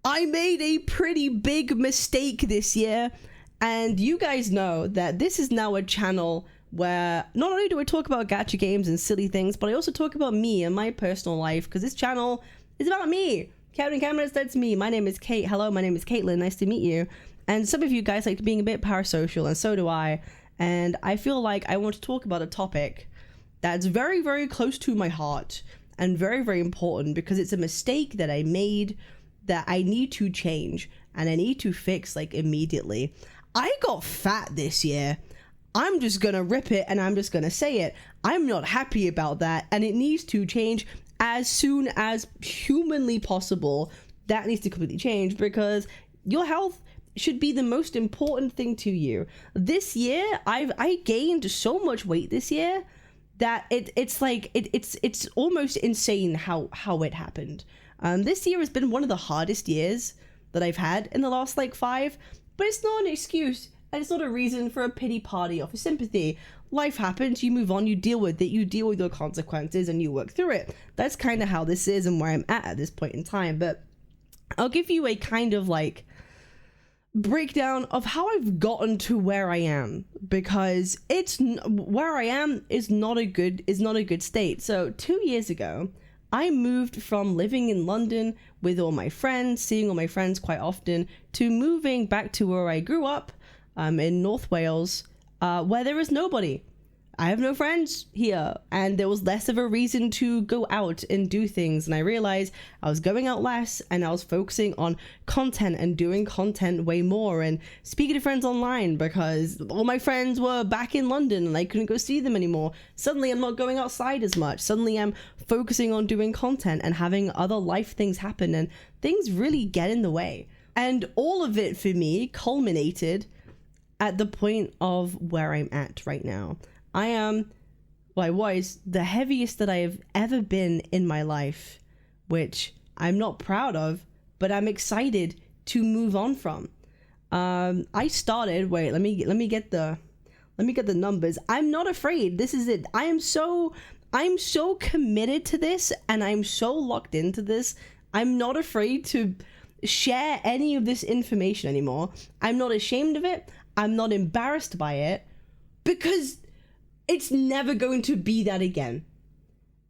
I made a pretty big mistake this year, and you guys know that this is now a channel where not only do I talk about gacha games and silly things, but I also talk about me and my personal life, because this channel is about me. Cabinetz, that's me. My name is Kate. Hello, my name is Caitlin. Nice to meet you. And some of you guys like being a bit parasocial, and so do I. And I feel like I want to talk about a topic that's very, very close to my heart and very, very important, because it's a mistake that I made that I need to change and I need to fix like immediately. I got fat this year. I'm just gonna rip it and I'm just gonna say it. I'm not happy about that, and it needs to change as soon as humanly possible. That needs to completely change, because your health should be the most important thing to you. This year, I gained so much weight this year that it's almost insane how it happened. This year has been one of the hardest years that I've had in the last like 5, but it's not an excuse, and it's not a reason for a pity party or for sympathy. Life happens, you move on, you deal with it, you deal with your consequences, and you work through it. That's kind of how this is and where I'm at this point in time. But I'll give you a kind of like breakdown of how I've gotten to where I am, because where I am is not a good state. So 2 years ago, I moved from living in London with all my friends, seeing all my friends quite often, to moving back to where I grew up, in North Wales, where there is nobody. I have no friends here, and there was less of a reason to go out and do things. And I realized I was going out less, and I was focusing on content and doing content way more and speaking to friends online, because all my friends were back in London and I couldn't go see them anymore. Suddenly I'm not going outside as much. Suddenly I'm focusing on doing content and having other life things happen, and things really get in the way. And all of it for me culminated at the point of where I'm at right now. I was the heaviest that I have ever been in my life, which I'm not proud of, but I'm excited to move on from. I started, wait, let me get the numbers. I'm not afraid. This is it. I'm so committed to this, and I'm so locked into this. I'm not afraid to share any of this information anymore. I'm not ashamed of it. I'm not embarrassed by it, because it's never going to be that again.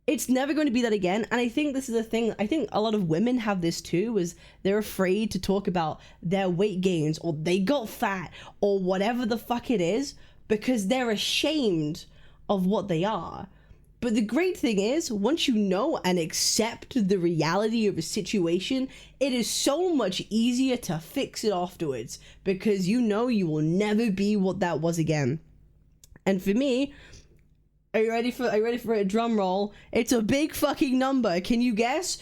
It's never going to be that again. And I think this is a thing, I think a lot of women have this too, is they're afraid to talk about their weight gains, or they got fat, or whatever the fuck it is, because they're ashamed of what they are. But the great thing is, once you know and accept the reality of a situation, it is so much easier to fix it afterwards, because you know you will never be what that was again. And for me, are you ready for a drum roll? It's a big fucking number. Can you guess?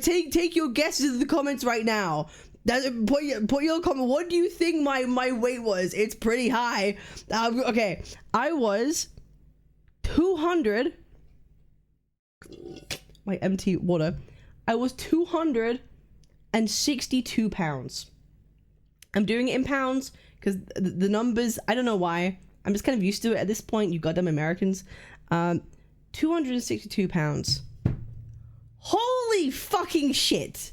Take your guesses in the comments right now. Put your comment. What do you think my weight was? It's pretty high. Okay, I was 200. My empty water. I was 262 pounds. I'm doing it in pounds because the numbers, I don't know why. I'm just kind of used to it at this point, you goddamn Americans. 262 pounds. Holy fucking shit.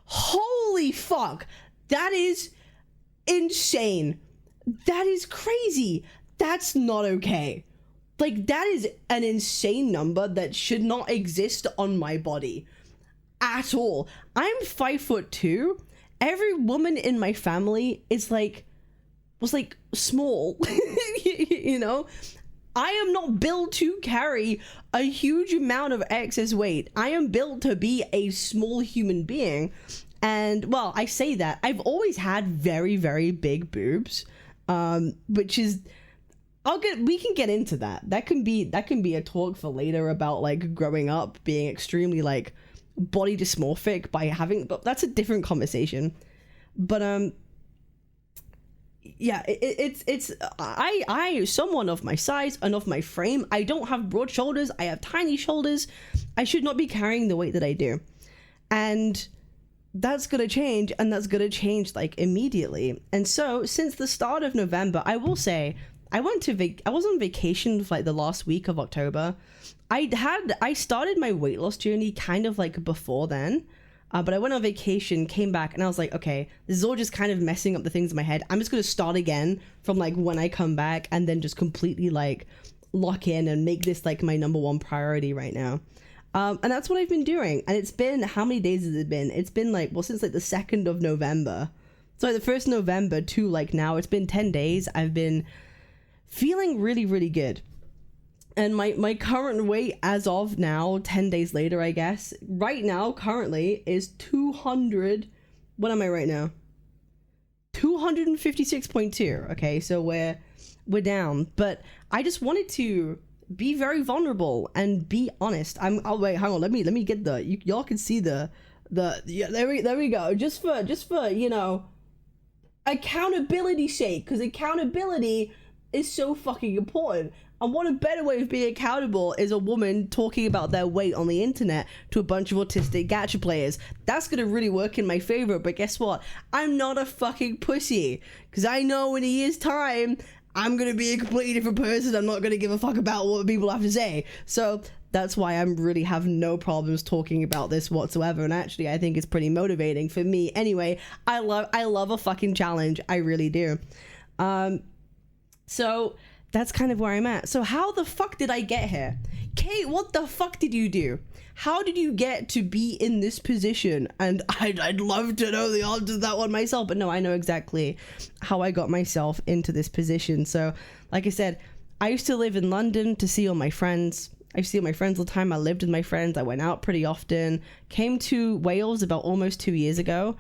Holy fuck. That is insane. That is crazy. That's not okay. Like, that is an insane number that should not exist on my body at all. I'm 5'2". Every woman in my family was small. You know, I am not built to carry a huge amount of excess weight. I am built to be a small human being. And well, I say that I've always had very, very big boobs, which is, we can get into that. That can be a talk for later about like growing up being extremely like body dysmorphic but that's a different conversation. But yeah, I someone of my size and of my frame, I don't have broad shoulders, I have tiny shoulders. I should not be carrying the weight that I do, and that's gonna change, and that's gonna change like immediately. And so since the start of November, I will say I was on vacation for like the last week of October. I started my weight loss journey kind of like before then. But I went on vacation, came back, and I was like, okay, this is all just kind of messing up the things in my head. I'm just going to start again from like when I come back, and then just completely like lock in and make this like my number one priority right now. And that's what I've been doing. And it's been, how many days has it been? It's been like, well, since like the 2nd of November. So the 1st November to like now, it's been 10 days. I've been feeling really, really good. And my current weight as of now, 10 days later, I guess, right now, currently, is 200. What am I right now? 256.2. Okay, so we're down. But I just wanted to be very vulnerable and be honest. Oh wait, hang on. Let me get y'all can see yeah, there we go. Just for you know, accountability sake, because accountability is so fucking important. And what a better way of being accountable is a woman talking about their weight on the internet to a bunch of autistic gacha players. That's gonna really work in my favor, but guess what? I'm not a fucking pussy. Because I know in a year's time, I'm gonna be a completely different person. I'm not gonna give a fuck about what people have to say. So that's why I'm really have no problems talking about this whatsoever. And actually, I think it's pretty motivating for me. Anyway, I love a fucking challenge. I really do. So that's kind of where I'm at. So how the fuck did I get here? Kate, what the fuck did you do? How did you get to be in this position? And I'd love to know the answer to that one myself, but no, I know exactly how I got myself into this position. So like I said, I used to live in London to see all my friends. I used to see all my friends all the time. I lived with my friends. I went out pretty often. Came to Wales about almost 2 years ago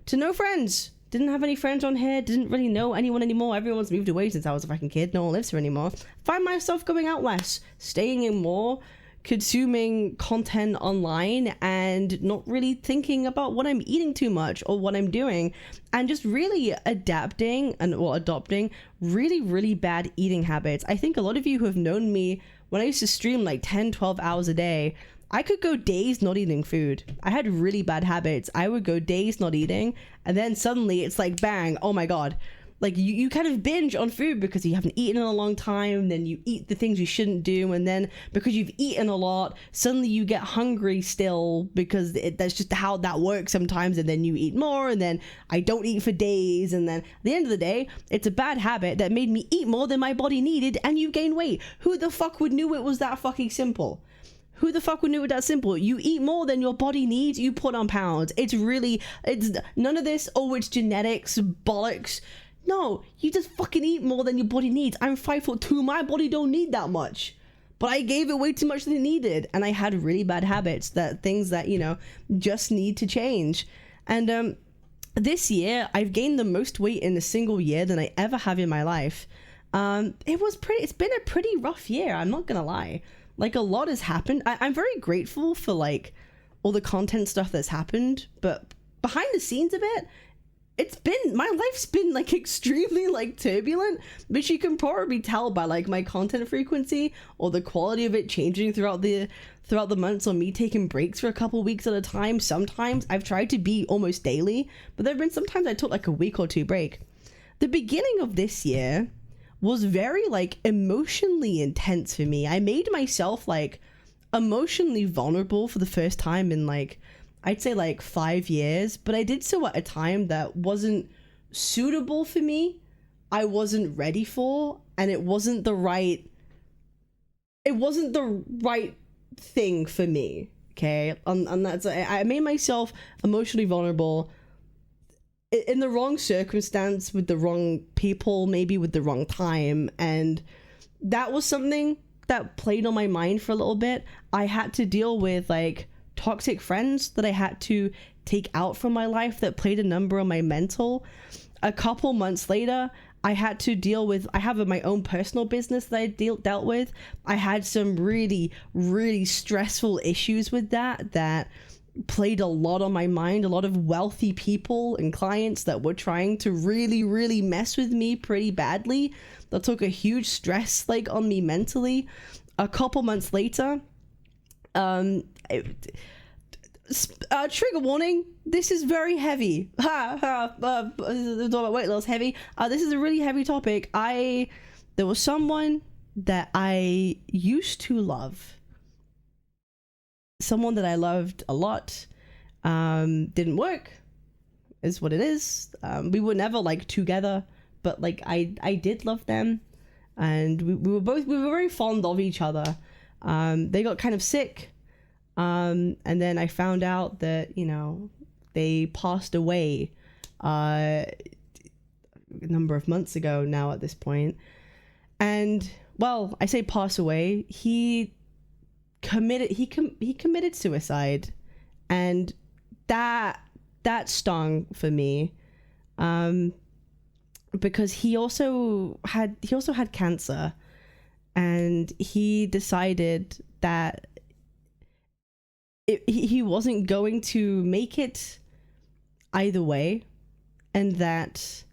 to no friends. Didn't have any friends on here, didn't really know anyone anymore. Everyone's moved away since I was a fucking kid. No one lives here anymore. Find myself going out less, staying in more, consuming content online, and not really thinking about what I'm eating too much or what I'm doing, and just really adapting or adopting really, really bad eating habits. I think a lot of you who have known me when I used to stream like 10, 12 hours a day, I could go days not eating food. I had really bad habits. I would go days not eating, and then suddenly it's like, bang, oh my God. Like you kind of binge on food because you haven't eaten in a long time, then you eat the things you shouldn't do, and then because you've eaten a lot, suddenly you get hungry still because that's just how that works sometimes, and then you eat more, and then I don't eat for days, and then at the end of the day, it's a bad habit that made me eat more than my body needed, and you gain weight. Who the fuck would knew it was that fucking simple? Who the fuck would know it that simple? You eat more than your body needs, you put on pounds. It's none of this, oh, it's genetics, bollocks. No, you just fucking eat more than your body needs. I'm 5'2", my body don't need that much. But I gave it way too much than it needed. And I had really bad habits, things that, you know, just need to change. And this year, I've gained the most weight in a single year than I ever have in my life. It's been a pretty rough year, I'm not gonna lie. Like, a lot has happened. I'm very grateful for, like, all the content stuff that's happened, but behind the scenes a bit, my life's been, like, extremely, like, turbulent, which you can probably tell by, like, my content frequency or the quality of it changing throughout the months, or me taking breaks for a couple weeks at a time. Sometimes I've tried to be almost daily, but there have been sometimes I took, like, a week or two break. The beginning of this year was very, like, emotionally intense for me. I made myself, like, emotionally vulnerable for the first time in, like, I'd say, like, 5 years, but I did so at a time that wasn't suitable for me. I wasn't ready for, and it wasn't the right thing for me. Okay, and that's, I made myself emotionally vulnerable in the wrong circumstance, with the wrong people, maybe with the wrong time, and that was something that played on my mind for a little bit. I had to deal with, like, toxic friends that I had to take out from my life that played a number on my mental. A couple months later, I had to deal with, I have my own personal business that I dealt with. I had some really, really stressful issues with that played a lot on my mind. A lot of wealthy people and clients that were trying to really, really mess with me pretty badly. That took a huge stress, like, on me mentally. A couple months later, trigger warning, this is very heavy. Weight loss heavy. This is a really heavy topic. There was someone that I used to love. Someone that I loved a lot. Didn't work, is what it is. We were never like together, but like I did love them, and we were very fond of each other. They got kind of sick, and then I found out that, you know, they passed away a number of months ago now at this point. And well, I say pass away, he committed suicide, and that stung for me, because he also had cancer, and he decided that he wasn't going to make it either way, and that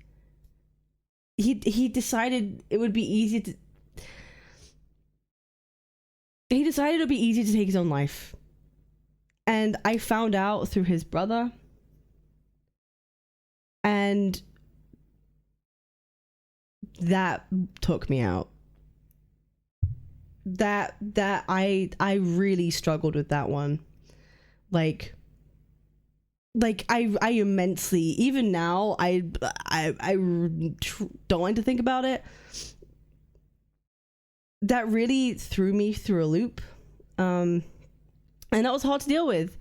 he decided it would be easy to take his own life. And I found out through his brother, and that took me out. That I really struggled with that one. Like I immensely, even now, I don't like to think about it. That really threw me through a loop, and that was hard to deal with.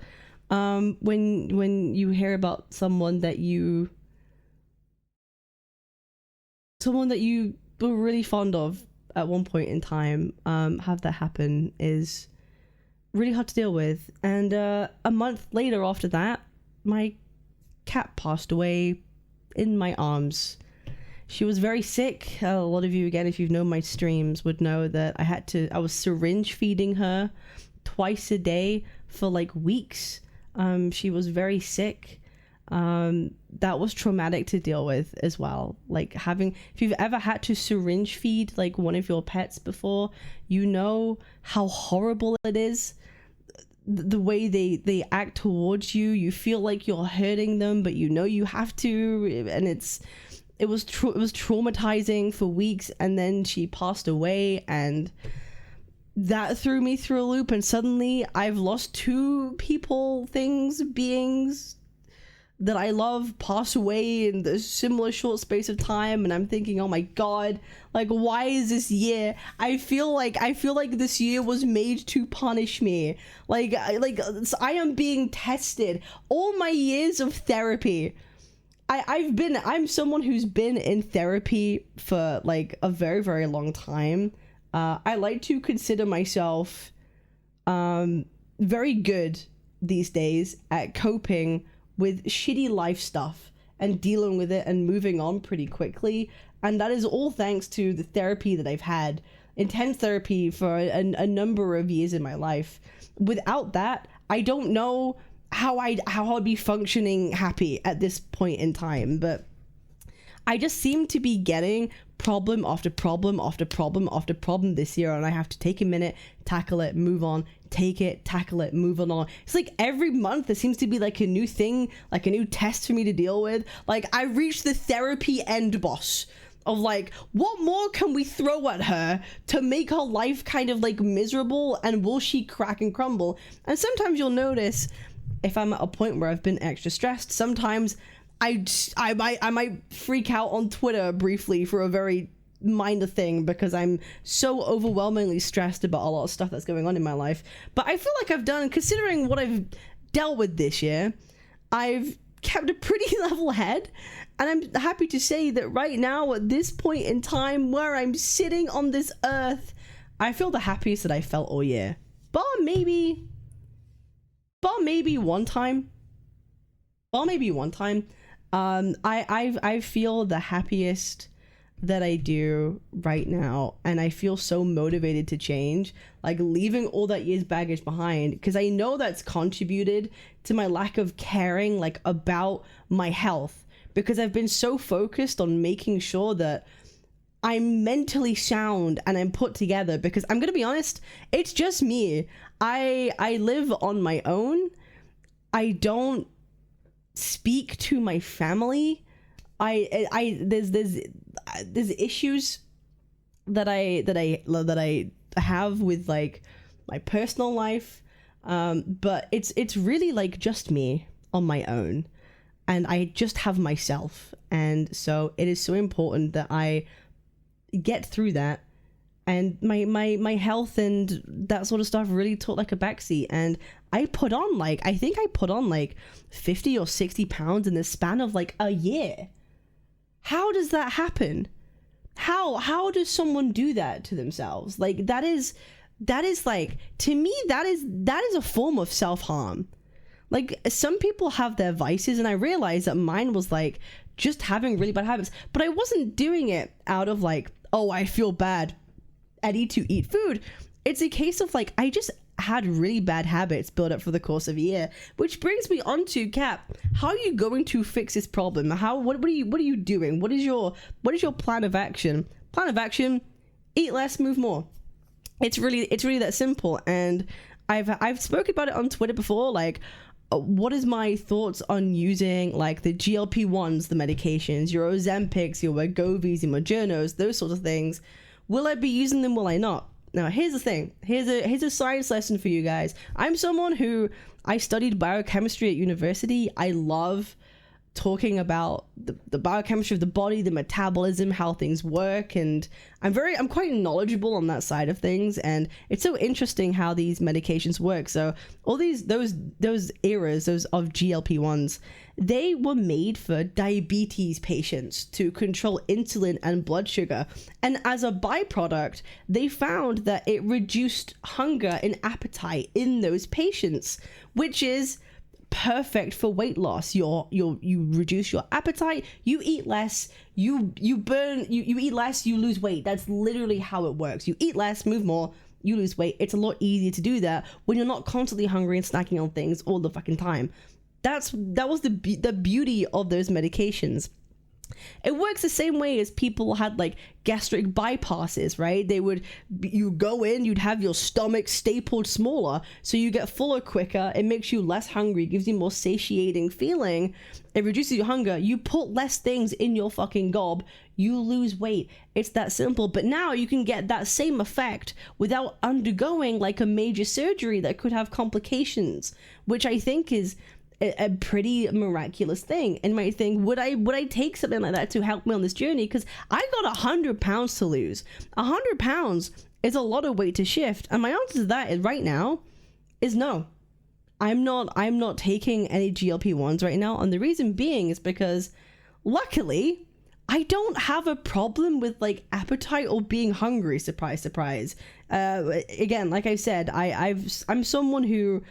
When you hear about someone that you were really fond of at one point in time, have that happen is really hard to deal with. And a month later after that, my cat passed away in my arms. She was very sick. A lot of you, again, if you've known my streams, would know that I was syringe feeding her twice a day for like weeks. She was very sick. That was traumatic to deal with as well. Like if you've ever had to syringe feed like one of your pets before, you know how horrible it is. The way they act towards you, you feel like you're hurting them, but you know you have to, and it was traumatizing for weeks. And then she passed away, and that threw me through a loop, and suddenly I've lost two people, things, beings that I love pass away in the similar short space of time. And I'm thinking, oh my god, like, why is this year, I feel like this year was made to punish me. Like I am being tested. All my years of therapy, I'm someone who's been in therapy for like a very, very long time. I like to consider myself very good these days at coping with shitty life stuff and dealing with it and moving on pretty quickly. And that is all thanks to the therapy that I've had, intense therapy for a number of years in my life. Without that, I don't know how I'd be functioning happy at this point in time. But I just seem to be getting problem after problem after problem after problem this year, and I have to take a minute, tackle it, move on, take it, tackle it, move on. It's like every month there seems to be like a new thing, like a new test for me to deal with. Like I reached the therapy end boss of like, what more can we throw at her to make her life kind of like miserable, and will she crack and crumble? And sometimes you'll notice if I'm at a point where I've been extra stressed, sometimes I might freak out on Twitter briefly for a very minor thing because I'm so overwhelmingly stressed about a lot of stuff that's going on in my life. But I feel like I've done, considering what I've dealt with this year, I've kept a pretty level head, and I'm happy to say that right now at this point in time where I'm sitting on this earth, I feel the happiest that I felt all year. Bar maybe one time. I feel the happiest that I do right now, and I feel so motivated to change, like leaving all that year's baggage behind, because I know that's contributed to my lack of caring like about my health, because I've been so focused on making sure that I'm mentally sound and I'm put together. Because I'm gonna be honest, it's just me. I live on my own. I don't speak to my family. There's issues that I have with like my personal life, but it's really like just me. on my own, and I just have myself. And so it is so important that I get through that. And my health and that sort of stuff really took like a backseat. And I think I put on like 50 or 60 pounds in the span of like a year. How does that happen? How does someone do that to themselves? Like that is like, to me, that is a form of self-harm. Like, some people have their vices, and I realized that mine was like just having really bad habits, but I wasn't doing it out of like, oh, I feel bad, I need to eat food. It's a case of like, I just had really bad habits built up for the course of a year, which brings me on to Cap. How are you going to fix this problem? What are you doing? What is your plan of action? Plan of action: eat less, move more. It's really that simple. And I've spoken about it on Twitter before. Like, what is my thoughts on using like the GLP-1s, the medications, your Ozempics, your Wegovy's, your Mounjaros, those sorts of things? Will I be using them? Will I not? Now, here's the thing. Here's a science lesson for you guys. I'm someone who, I studied biochemistry at university. I love talking about the biochemistry of the body, the metabolism, how things work, and I'm quite knowledgeable on that side of things. And it's so interesting how these medications work. So all those eras, those of GLP-1s, they were made for diabetes patients to control insulin and blood sugar. And as a byproduct, they found that it reduced hunger and appetite in those patients, which is perfect for weight loss. You reduce your appetite, you eat less, you eat less, you lose weight. That's literally how it works. You eat less, move more, you lose weight. It's a lot easier to do that when you're not constantly hungry and snacking on things all the fucking time. That was the beauty of those medications. It works the same way as people had like gastric bypasses, right? You go in, you'd have your stomach stapled smaller, so you get fuller quicker. It makes you less hungry, gives you more satiating feeling. It reduces your hunger. You put less things in your fucking gob, you lose weight. It's that simple. But now you can get that same effect without undergoing like a major surgery that could have complications, which I think is a pretty miraculous thing. And might think, would I take something like that to help me on this journey? Because I got 100 pounds to lose. 100 pounds is a lot of weight to shift, and my answer to that is right now is no. I'm not taking any GLP-1s right now, and the reason being is because luckily I don't have a problem with like appetite or being hungry. Surprise, surprise. Again, like I said, I'm someone who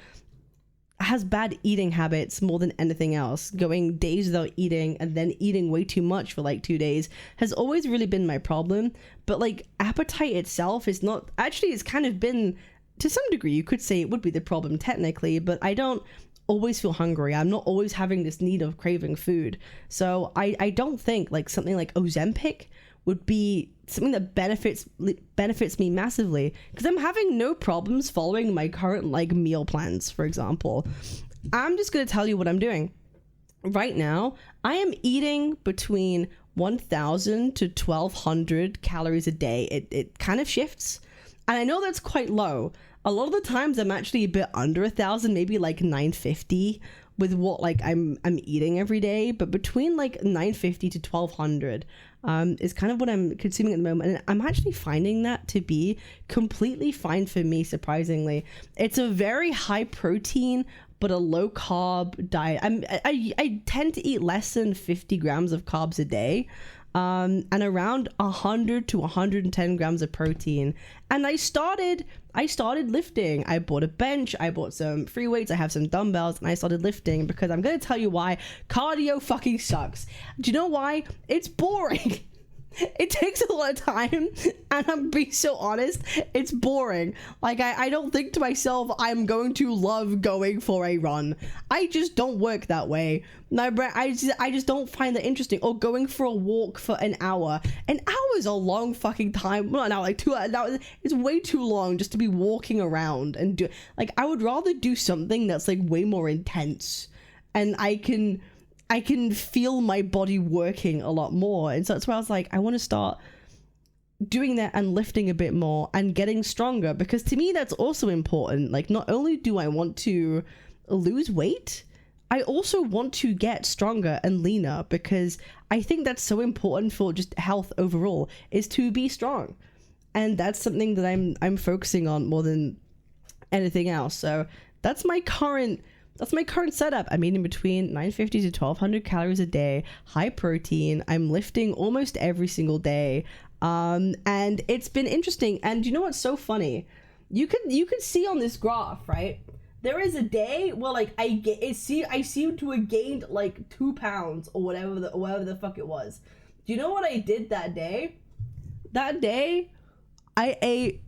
has bad eating habits more than anything else. Going days without eating and then eating way too much for like 2 days has always really been my problem. But like appetite itself is not, actually it's kind of been, to some degree you could say it would be the problem technically, but I don't always feel hungry. I'm not always having this need of craving food. So I don't think like something like Ozempic would be something that benefits me massively, because I'm having no problems following my current like meal plans. For example, I'm just going to tell you what I'm doing right now. I am eating between 1,000 to 1,200 calories a day. It kind of shifts, and I know that's quite low. A lot of the times I'm actually a bit under 1,000, maybe like 950 with what like I'm eating every day. But between like 950 to 1,200 is kind of what I'm consuming at the moment, and I'm actually finding that to be completely fine for me, surprisingly. It's a very high protein but a low carb diet. I tend to eat less than 50 grams of carbs a day, and around 100 to 110 grams of protein. And I started lifting. I bought a bench, I bought some free weights, I have some dumbbells, and I started lifting because I'm going to tell you why cardio fucking sucks. Do you know why? It's boring. It takes a lot of time, and I'm being so honest, it's boring. Like, I don't think to myself, I'm going to love going for a run. I just don't work that way. I just don't find that interesting. Or going for a walk for an hour. An hour is a long fucking time. Well, not like 2 hours. It's way too long just to be walking around and do. Like, I would rather do something that's like way more intense, and I can feel my body working a lot more. And so that's why I was like, I want to start doing that and lifting a bit more and getting stronger, because to me that's also important. Like, not only do I want to lose weight, I also want to get stronger and leaner, because I think that's so important for just health overall, is to be strong. And that's something that I'm focusing on more than anything else. So that's my current setup. I'm eating between 950 to 1200 calories a day, high protein. I'm lifting almost every single day. And it's been interesting. And you know what's so funny? You could see on this graph, right? There is a day where like I seem to have gained like 2 pounds or whatever the fuck it was. Do you know what I did that day? That day, I ate.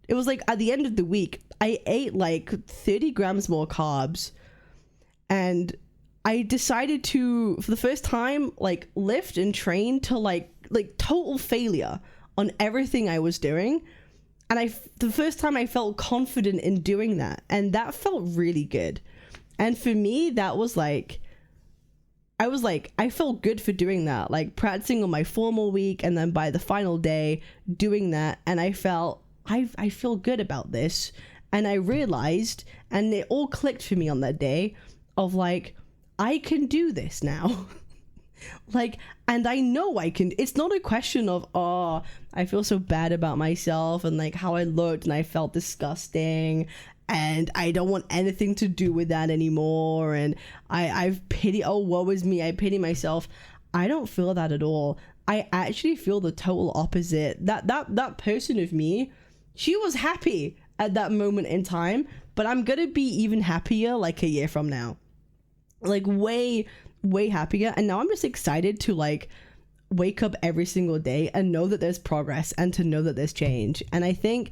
It was like at the end of the week, I ate like 30 grams more carbs, and I decided to, for the first time, like lift and train to like total failure on everything I was doing. And the first time I felt confident in doing that, and that felt really good. And for me, that was like, I felt good for doing that, like practicing on my formal week, and then by the final day doing that, and I felt, I feel good about this. And I realized, and it all clicked for me on that day, of like, I can do this now. Like, and I know I can. It's not a question of, oh, I feel so bad about myself and like how I looked and I felt disgusting and I don't want anything to do with that anymore, and I've pity, oh, woe is me, I pity myself. I don't feel that at all. I actually feel the total opposite. That person of me, she was happy at that moment in time, but I'm gonna be even happier like a year from now, like way happier. And now I'm just excited to like wake up every single day and know that there's progress and to know that there's change. And I think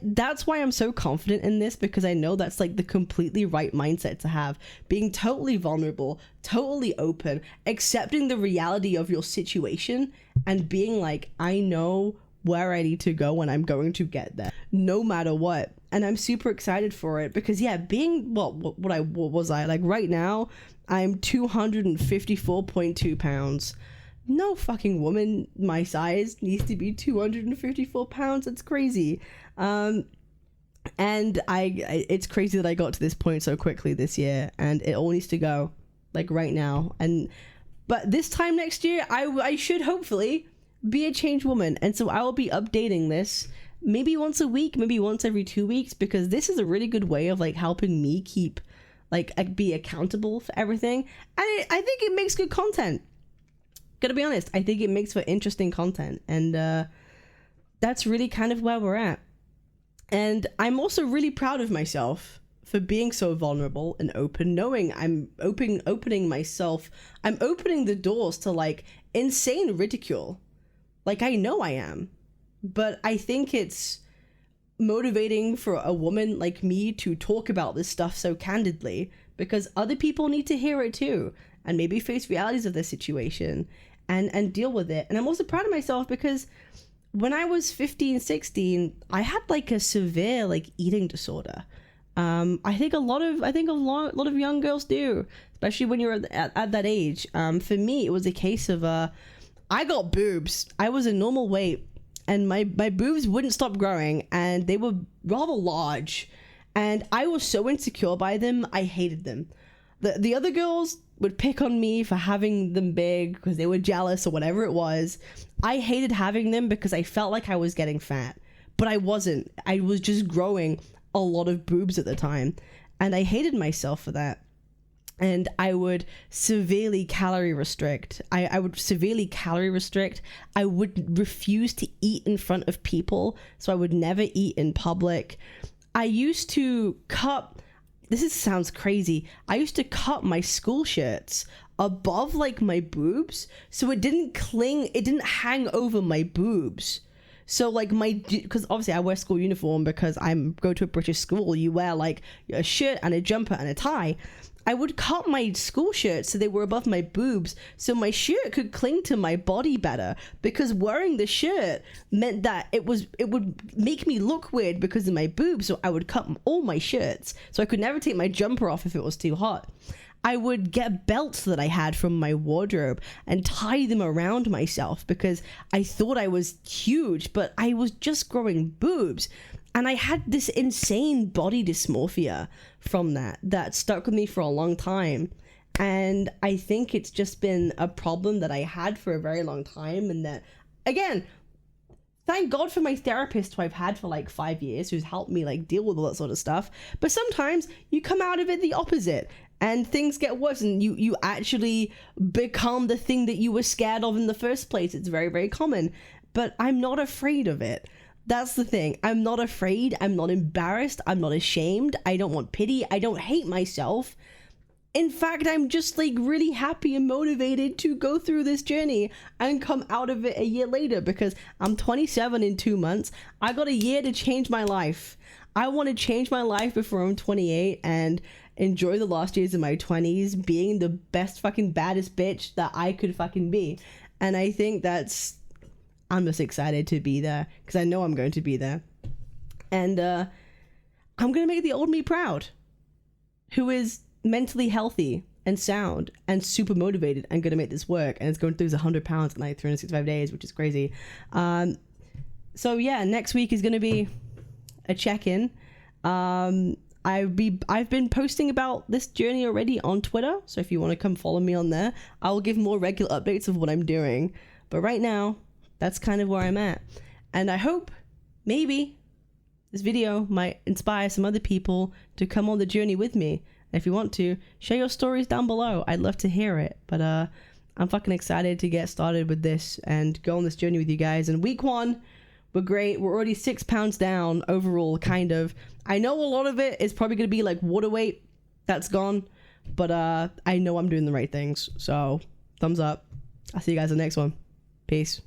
that's why I'm so confident in this, because I know that's like the completely right mindset to have, being totally vulnerable, totally open, accepting the reality of your situation, and being like, I know where I need to go and I'm going to get there no matter what. And I'm super excited for it, because yeah, being what was I like right now, I'm 254.2 pounds. No fucking woman my size needs to be 254 pounds. It's crazy. And it's crazy that I got to this point so quickly this year, and it all needs to go like right now. But this time next year, I should hopefully be a changed woman. And so I will be updating this maybe once a week, maybe once every 2 weeks, because this is a really good way of like helping me keep like be accountable for everything. And I think it makes good content. Gotta be honest, I think it makes for interesting content, and that's really kind of where we're at. And I'm also really proud of myself for being so vulnerable and open, knowing I'm opening myself, I'm opening the doors to like insane ridicule. Like, I know I am, but I think it's motivating for a woman like me to talk about this stuff so candidly, because other people need to hear it too, and maybe face realities of their situation and deal with it. And I'm also proud of myself because when I was 15, 16, I had like a severe like eating disorder. I think a lot of young girls do, especially when you're at that age. For me, it was a case of I got boobs. I was a normal weight, and my boobs wouldn't stop growing, and they were rather large, and I was so insecure by them. I hated them. The other girls would pick on me for having them big because they were jealous or whatever it was. I hated having them because I felt like I was getting fat, but I wasn't. I was just growing a lot of boobs at the time, and I hated myself for that. And I would severely calorie restrict. I would severely calorie restrict. I would refuse to eat in front of people, so I would never eat in public. I used to cut, sounds crazy, I used to cut my school shirts above like my boobs, so it didn't hang over my boobs. So like because obviously I wear school uniform because go to a British school. You wear like a shirt and a jumper and a tie. I would cut my school shirts so they were above my boobs, so my shirt could cling to my body better, because wearing the shirt meant that it would make me look weird because of my boobs. So I would cut all my shirts so I could never take my jumper off if it was too hot. I would get belts that I had from my wardrobe and tie them around myself because I thought I was huge, but I was just growing boobs. And I had this insane body dysmorphia from that stuck with me for a long time. And I think it's just been a problem that I had for a very long time. And that, again, thank God for my therapist who I've had for like 5 years, who's helped me like deal with all that sort of stuff. But sometimes you come out of it the opposite and things get worse and you actually become the thing that you were scared of in the first place. It's very, very common. But I'm not afraid of it. That's the thing. I'm not afraid. I'm not embarrassed. I'm not ashamed. I don't want pity. I don't hate myself. In fact, I'm just like really happy and motivated to go through this journey and come out of it a year later because I'm 27 in 2 months. I got a year to change my life. I want to change my life before I'm 28 and enjoy the last years of my 20s being the best fucking baddest bitch that I could fucking be. And I think I'm just excited to be there because I know I'm going to be there. And I'm going to make the old me proud, who is mentally healthy and sound and super motivated and going to make this work. And it's going to lose 100 pounds in like 365 days, which is crazy. So yeah, next week is going to be a check-in. I've been posting about this journey already on Twitter. So if you want to come follow me on there, I'll give more regular updates of what I'm doing. But right now, that's kind of where I'm at. And I hope maybe this video might inspire some other people to come on the journey with me. And if you want to, share your stories down below. I'd love to hear it. But I'm fucking excited to get started with this and go on this journey with you guys. And week 1, we're great. We're already 6 pounds down overall, kind of. I know a lot of it is probably going to be like water weight. That's gone. But I know I'm doing the right things. So thumbs up. I'll see you guys in the next one. Peace.